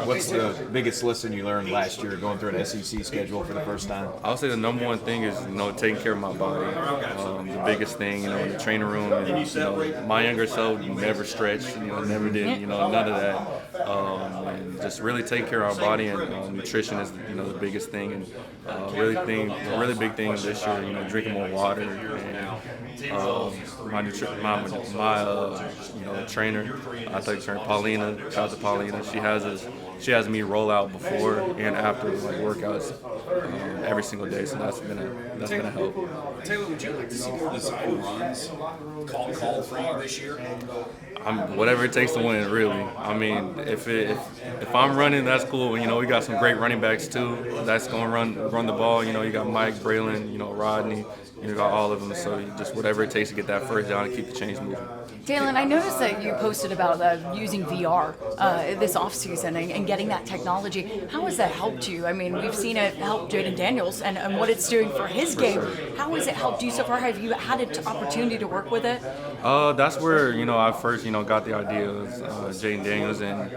What's the biggest lesson you learned last year going through an SEC schedule for the first time? I would say the number one thing is, taking care of my body. The biggest thing, in the training room, and, my younger self never stretched, never did, none of that. And just really take care of our body, and nutrition is, the biggest thing. And really big thing this year, drinking more water. And my trainer, athletic trainer Paulina, shout out to Paulina. She has me roll out before and after workouts every single day, so that's been a help. Taylen, would you like to see more design runs called for you this year? Whatever it takes to win, really. I mean, if I'm running, that's cool. We got some great running backs too. That's gonna run the ball. You got Mike, Braylon, Rodney. You got all of them. So just whatever it takes to get that first down and keep the chains moving. Taylen, I noticed that you posted about using VR this offseason and getting that technology. How has that helped you? I mean, we've seen it help Jaden Daniels and what it's doing for his game. Sure. How has it helped you so far? Have you had an opportunity to work with it? That's where I first got the idea of Jaden Daniels, and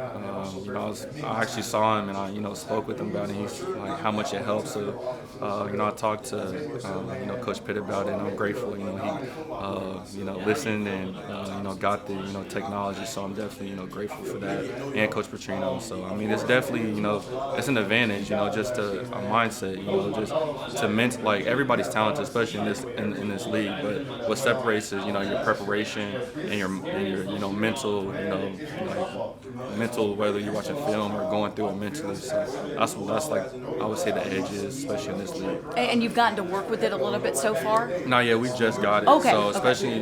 I actually saw him and I spoke with him about it. He's like how much it helps. So I talked to Coach Pitt about it, and I'm grateful. He listened and got the technology. So I'm definitely grateful for that, and Coach Petrino. So I mean, it's definitely it's an advantage. Just a mindset. Just to everybody's talented, especially in this league. But what separates is your preparation and your mental, mental, whether you're watching film or going through it mentally. So that's like I would say the edge is, especially in this league. And you've gotten to work with it a little bit so far? Not yet. We just got it. Okay. So especially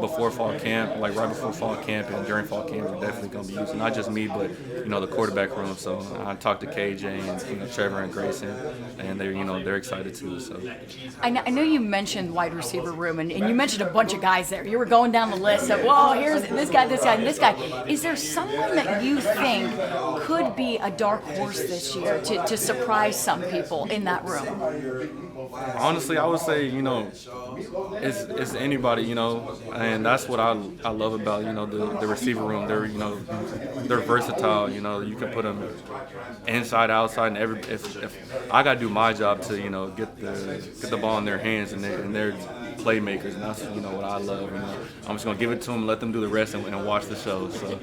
before fall camp, right before fall camp and during fall camp, we're definitely going to be using not just me, but the quarterback room. So I talked to KJ and Trevor and Grayson, and they're excited too. So I know you mentioned wide receiver room, and you mentioned a bunch of guys there. You were going down the list of, well, here's this guy, and this guy. Is there someone that you think could be a dark horse this year to surprise some people in that room? Honestly, I would say, it's anybody, and that's what I love about, the receiver room. They're versatile, you can put them inside, outside, and if I got to do my job to, get the ball in their hands and they're playmakers, and that's, what I love. I'm just going to give it to them, let them do the rest, and watch the show. So.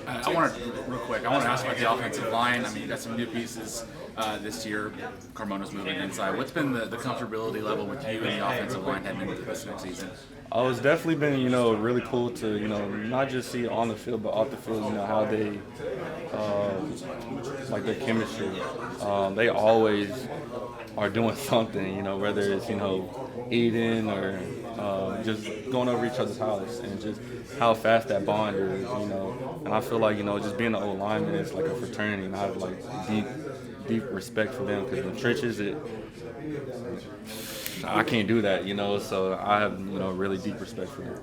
I want to, real quick, I want to ask about the offensive line. I mean, you got some new pieces this year. Carmona's moving inside. What's been the comfortability level with you and the offensive line heading into this next season? Oh, it's definitely been, really cool to, not just see it on the field, but off the field, how they, their chemistry. They always are doing something, whether it's, eating or just going over each other's house, and just how fast that bond is, And I feel like, just being an old lineman is like a fraternity, and I have deep respect for them, because in the trenches, I can't do that, so I have, really deep respect for them.